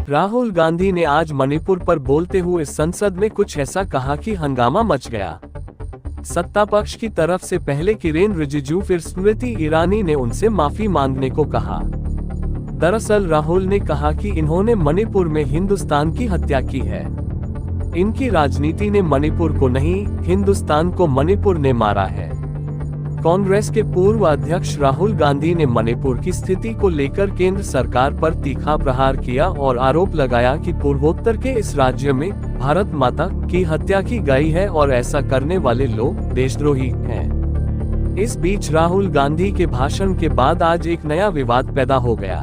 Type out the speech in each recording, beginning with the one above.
राहुल गांधी ने आज मणिपुर पर बोलते हुए संसद में कुछ ऐसा कहा कि हंगामा मच गया। सत्ता पक्ष की तरफ से पहले किरेन रिजिजू फिर स्मृति ईरानी ने उनसे माफी मांगने को कहा। दरअसल राहुल ने कहा कि इन्होंने मणिपुर में हिंदुस्तान की हत्या की है। इनकी राजनीति ने मणिपुर को नहीं, हिंदुस्तान को मणिपुर ने मारा है। कांग्रेस के पूर्व अध्यक्ष राहुल गांधी ने मणिपुर की स्थिति को लेकर केंद्र सरकार पर तीखा प्रहार किया और आरोप लगाया कि पूर्वोत्तर के इस राज्य में भारत माता की हत्या की गई है और ऐसा करने वाले लोग देशद्रोही हैं। इस बीच राहुल गांधी के भाषण के बाद आज एक नया विवाद पैदा हो गया।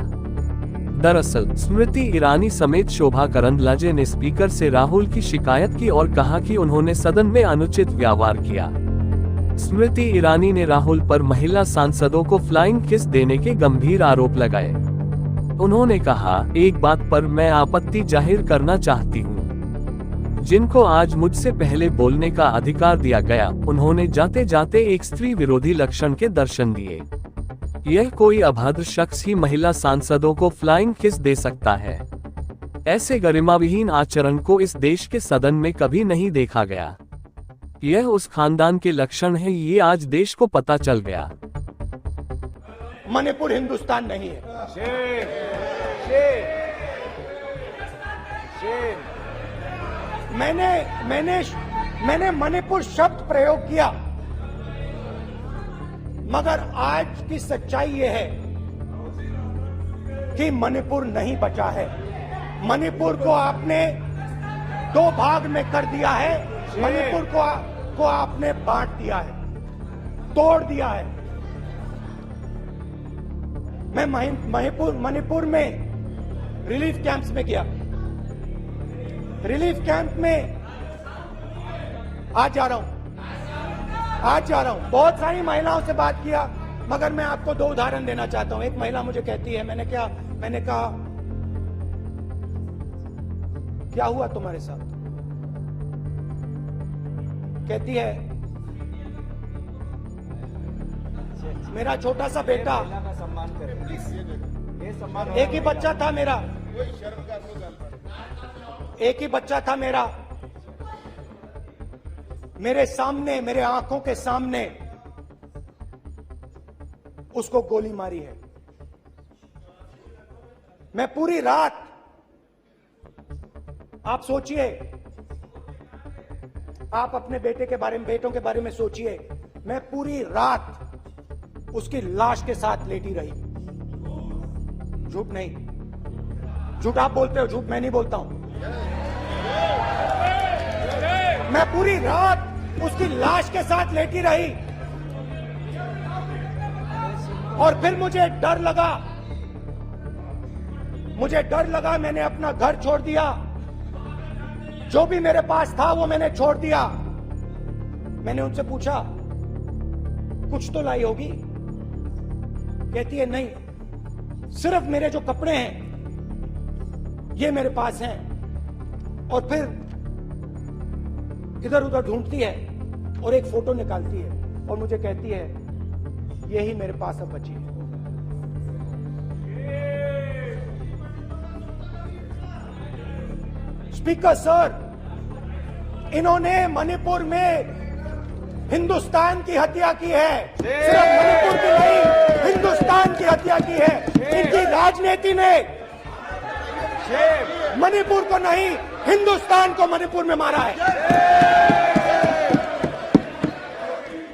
दरअसल स्मृति ईरानी समेत शोभा करंदलाजे ने स्पीकर से राहुल की शिकायत की और कहा कि उन्होंने सदन में अनुचित व्यवहार किया। स्मृति ईरानी ने राहुल पर महिला सांसदों को फ्लाइंग किस देने के गंभीर आरोप लगाए। उन्होंने कहा, एक बात पर मैं आपत्ति जाहिर करना चाहती हूँ। जिनको आज मुझसे पहले बोलने का अधिकार दिया गया, उन्होंने जाते जाते एक स्त्री विरोधी लक्षण के दर्शन दिए। यह कोई अभद्र शख्स ही महिला सांसदों को फ्लाइंग किस दे सकता है। ऐसे गरिमाविहीन आचरण को इस देश के सदन में कभी नहीं देखा गया। यह उस खानदान के लक्षण है, ये आज देश को पता चल गया। मणिपुर हिंदुस्तान नहीं है। मैंने मणिपुर शब्द प्रयोग किया, मगर आज की सच्चाई यह है कि मणिपुर नहीं बचा है। मणिपुर को आपने दो भाग में कर दिया है। मणिपुर को आपने बांट दिया है, तोड़ दिया है। मैं मणिपुर में रिलीफ कैंप्स में गया। रिलीफ कैंप में आज जा रहा हूं। बहुत सारी महिलाओं से बात किया, मगर मैं आपको दो उदाहरण देना चाहता हूं। एक महिला मुझे कहती है, मैंने कहा क्या हुआ तुम्हारे साथ? कहती है, मेरा छोटा सा बेटा, एक ही बच्चा था मेरा, मेरे सामने, मेरे आंखों के सामने उसको गोली मारी है। मैं पूरी रात, आप सोचिए, आप अपने बेटों के बारे में सोचिए। मैं पूरी रात उसकी लाश के साथ लेटी रही। झूठ नहीं, झूठ आप बोलते हो, झूठ मैं नहीं बोलता हूं। मैं पूरी रात उसकी लाश के साथ लेटी रही और फिर मुझे डर लगा। मैंने अपना घर छोड़ दिया, जो भी मेरे पास था वो मैंने छोड़ दिया। मैंने उनसे पूछा, कुछ तो लाई होगी? कहती है, नहीं, सिर्फ मेरे जो कपड़े हैं ये मेरे पास हैं। और फिर इधर उधर ढूंढती है और एक फोटो निकालती है और मुझे कहती है, यही मेरे पास अब बची है। स्पीकर सर, इन्होंने मणिपुर में हिंदुस्तान की हत्या की है। सिर्फ मणिपुर की नहीं, हिंदुस्तान की हत्या की है। इनकी राजनीति ने मणिपुर को नहीं, हिंदुस्तान को मणिपुर में मारा है।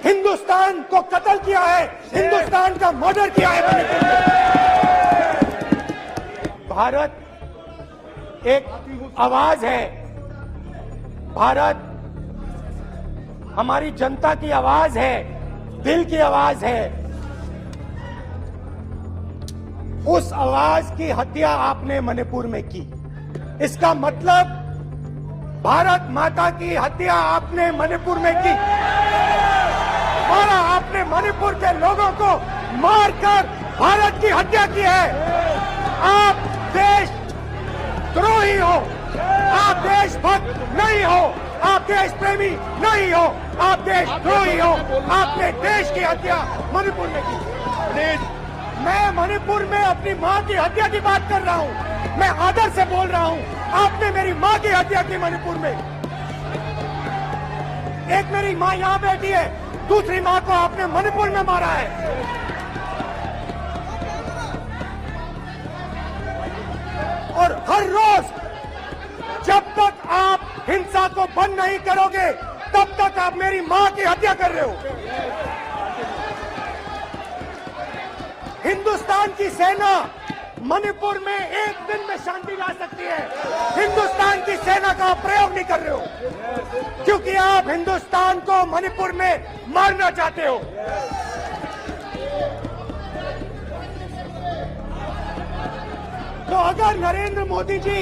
हिंदुस्तान को कत्ल किया है, हिंदुस्तान का मर्डर किया है मणिपुर में। भारत एक आवाज है, भारत हमारी जनता की आवाज है, दिल की आवाज है। उस आवाज की हत्या आपने मणिपुर में की। इसका मतलब भारत माता की हत्या आपने मणिपुर में की। और आपने मणिपुर के लोगों को मारकर भारत की हत्या की है। आप देशद्रोही हो, आप देशभक्त नहीं हो, आप देश प्रेमी नहीं हो, आप देशद्रोही हो। आपने देश की हत्या मणिपुर में की। मैं मणिपुर में अपनी मां की हत्या की बात कर रहा हूं। मैं आदर से बोल रहा हूं, आपने मेरी मां की हत्या की मणिपुर में। एक मेरी मां यहां बैठी है, दूसरी मां को आपने मणिपुर में मारा है। और हर रोज जब तक आप हिंसा को बंद नहीं करोगे, तब तक आप मेरी मां की हत्या कर रहे हो। हिंदुस्तान की सेना मणिपुर में एक दिन में शांति ला सकती है। हिंदुस्तान की सेना का प्रयोग नहीं कर रहे हो, क्योंकि आप हिंदुस्तान को मणिपुर में मारना चाहते हो। तो अगर नरेंद्र मोदी जी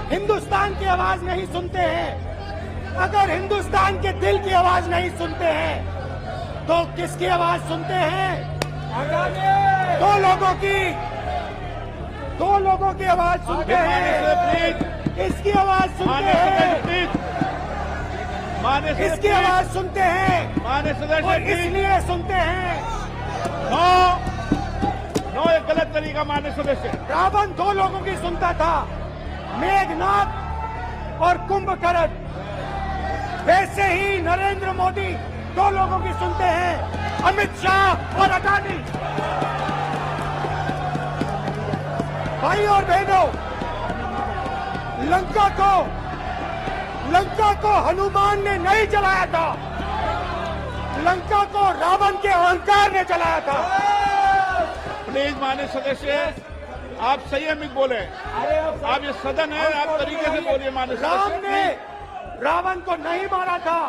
हिंदुस्तान की आवाज नहीं सुनते हैं, अगर हिंदुस्तान के दिल की आवाज नहीं सुनते हैं, तो किसकी आवाज सुनते हैं? दो लोगों की आवाज सुनते हैं। इसकी आवाज सुनते हैं, इसकी आवाज सुनते हैं, और इसलिए सुनते हैं। नो, ये गलत तरीका माननीय सदस्य। रावण दो लोगों की सुनता था, मेघनाथ और कुंभकर्ण। वैसे ही नरेंद्र मोदी दो लोगों की सुनते हैं, अमित शाह और अडानी। भाई और बहनों, लंका को हनुमान ने नहीं जलाया था, लंका को रावण के अहंकार ने जलाया था। प्लीज माननीय सदस्य, आप संयमित बोले। आप ये सदन है, आप तरीके से बोलिए माननीय राम सदस्य। ने रावण को नहीं मारा था,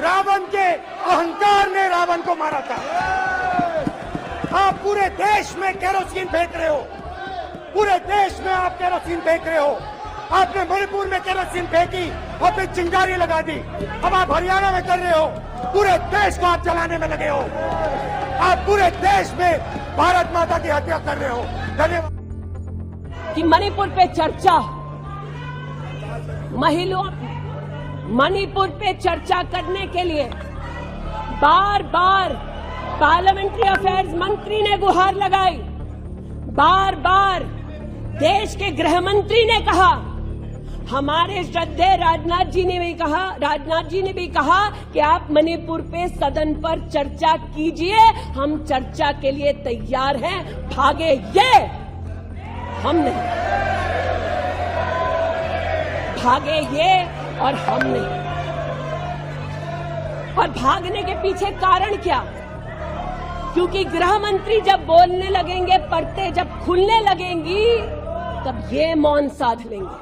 रावण के अहंकार ने रावण को मारा था। आप पूरे देश में केरोसिन फेंक रहे हो, पूरे देश में आप केरोसिन फेंक रहे हो। आपने मणिपुर में केरोसिन फेंकी और फिर चिंगारी लगा दी। अब आप हरियाणा में कर रहे हो, पूरे देश को आप जलाने में लगे हो। आप पूरे देश में भारत माता की हत्या कर रहे हो। धन्यवाद। कि मणिपुर पे चर्चा, मणिपुर पे चर्चा करने के लिए बार बार पार्लियामेंट्री अफेयर्स मंत्री ने गुहार लगाई, बार बार देश के गृह मंत्री ने कहा, हमारे श्रद्धेय राजनाथ जी ने भी कहा कि आप मणिपुर पे सदन पर चर्चा कीजिए, हम चर्चा के लिए तैयार हैं, भागे ये, हम नहीं, भागे ये और हम नहीं। और भागने के पीछे कारण क्या? क्योंकि गृह मंत्री जब बोलने लगेंगे, परतें जब खुलने लगेंगी, तब ये मौन साध लेंगे।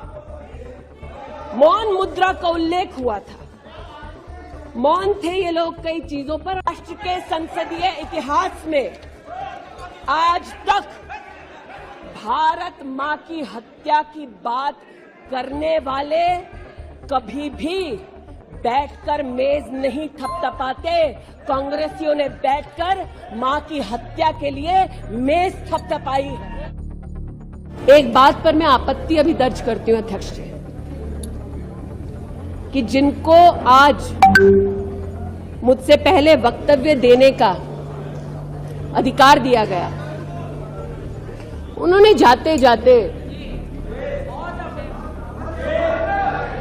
मौन मुद्रा का उल्लेख हुआ था, मौन थे ये लोग कई चीजों पर। राष्ट्र के संसदीय इतिहास में आज तक भारत मां की हत्या की बात करने वाले कभी भी बैठकर मेज नहीं थपथपाते। कांग्रेसियों ने बैठकर मां की हत्या के लिए मेज थपथपाई है। एक बात पर मैं आपत्ति अभी दर्ज करती हूं अध्यक्ष जी, कि जिनको आज मुझसे पहले वक्तव्य देने का अधिकार दिया गया, उन्होंने जाते जाते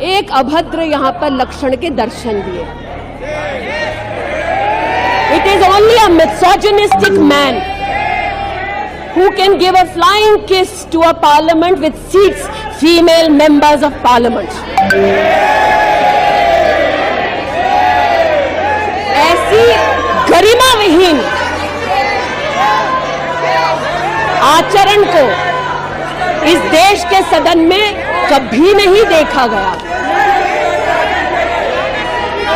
एक अभद्र यहां पर लक्षण के दर्शन दिए। It is only a misogynistic man who can give a flying kiss to a parliament with seats female members of parliament. ऐसी गरिमा विहीन आचरण को इस देश के सदन में कभी नहीं देखा गया।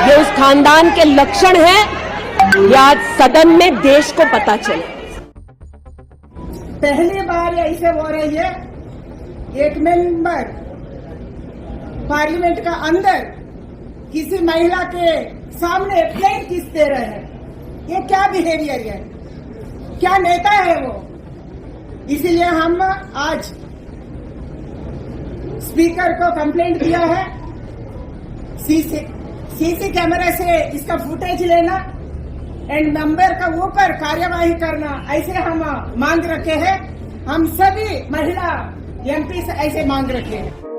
ये उस खानदान के लक्षण हैं, ये आज सदन में देश को पता चले। पहली बार ऐसे हो रही है, एक मेंबर पार्लियामेंट का अंदर किसी महिला के सामने फ्लाइंग किस दे रहे हैं। ये क्या बिहेवियर है, क्या नेता है वो? इसीलिए हम आज स्पीकर को कंप्लेंट दिया है, सीसी कैमरा से इसका फुटेज लेना एंड मेंबर का ऊपर कार्यवाही करना, ऐसे हम मांग रखे हैं। हम सभी महिला एमपी से ऐसे मांग रखे हैं।